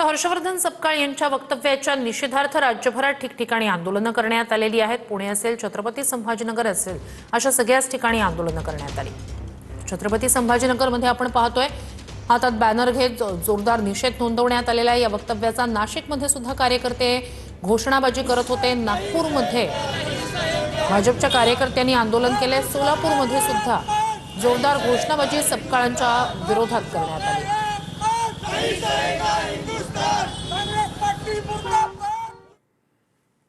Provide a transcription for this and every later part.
तर हर्षवर्धन सपकाळ यांच्या वक्तव्याच्या निषेधार्थ राज्यभरात ठिकठिकाणी आंदोलनं करण्यात आलेली आहेत। पुणे असेल, छत्रपती संभाजीनगर असेल, अशा सगळ्याच ठिकाणी आंदोलनं करण्यात आली। छत्रपती संभाजीनगरमध्ये आपण पाहतोय हातात बॅनर घेत जोरदार निषेध नोंदवण्यात आलेला आहे। या वक्तव्याचा नाशिकमध्ये सुद्धा कार्यकर्ते घोषणाबाजी करत होते। नागपूरमध्ये भाजपच्या कार्यकर्त्यांनी आंदोलन केले। सोलापूरमध्ये सुद्धा जोरदार घोषणाबाजी सपकाळांच्या विरोधात करण्यात आली।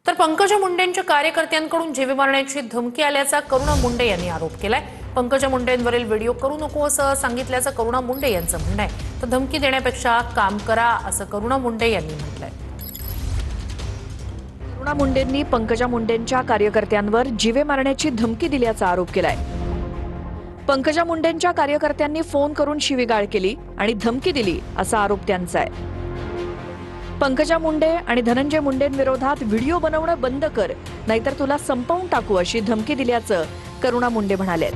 तर पंकजा मुंडेंच्या कार्यकर्त्यांकडून जीवे मारण्याची धमकी आल्याचा करुणा मुंडे यांनी आरोप केलाय। पंकजा मुंडेंवरील व्हिडिओ करू नको असं सांगितल्याचं करुणा मुंडे यांचं म्हणणं आहे। तर धमकी देण्यापेक्षा काम करा असं करुणा मुंडे यांनी म्हटलंय। करुणा मुंडेंनी पंकजा मुंडेंच्या कार्यकर्त्यांवर जीवे मारण्याची धमकी दिल्याचा आरोप केलाय। पंकजा मुंडेंच्या कार्यकर्त्यांनी फोन करून शिवीगाळ केली आणि धमकी दिली असा आरोप त्यांचा आहे। पंकजा मुंडे आणि धनंजय मुंडेंविरोधात व्हिडिओ बनवणं बंद कर, नाहीतर तुला संपवून टाकू अशी धमकी दिल्याचं करुणा मुंडे म्हणाले।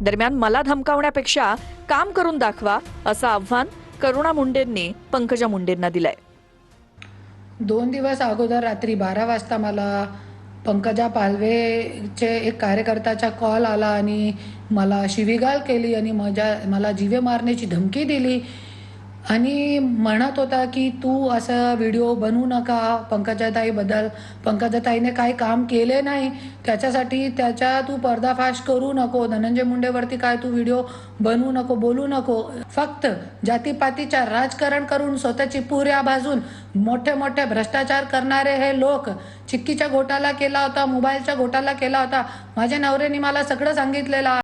दरम्यान मला धमकावण्यापेक्षा काम करून दाखवा असं आव्हान करुणा मुंडेंनी पंकजा मुंडेंना दिलंय। 2 दिवस अगोदर रात्री 12 वाजता मला पंकजा पालवेचे एक कार्यकर्त्याचा कॉल आला आणि मला शिवीगाळ केली आणि मला जीवे मारण्याची धमकी दिली आणि म्हणत होता की तू असं व्हिडिओ बनवू नका पंकजाताईबद्दल, पंकजाताईने काही काम केले नाही त्याच्यासाठी त्याचा तू पर्दाफाश करू नको, धनंजय मुंडेवरती काय तू व्हिडिओ बनवू नको, बोलू नको, फक्त जातीपातीचा राजकारण करून स्वतःची पुऱ्या बाजून मोठे मोठे भ्रष्टाचार करणारे हे लोक। चिक्कीचा घोटाळा केला होता, मोबाईलचा घोटाळा केला होता, माझ्या नवऱ्याने मला सगळं सांगितलेलं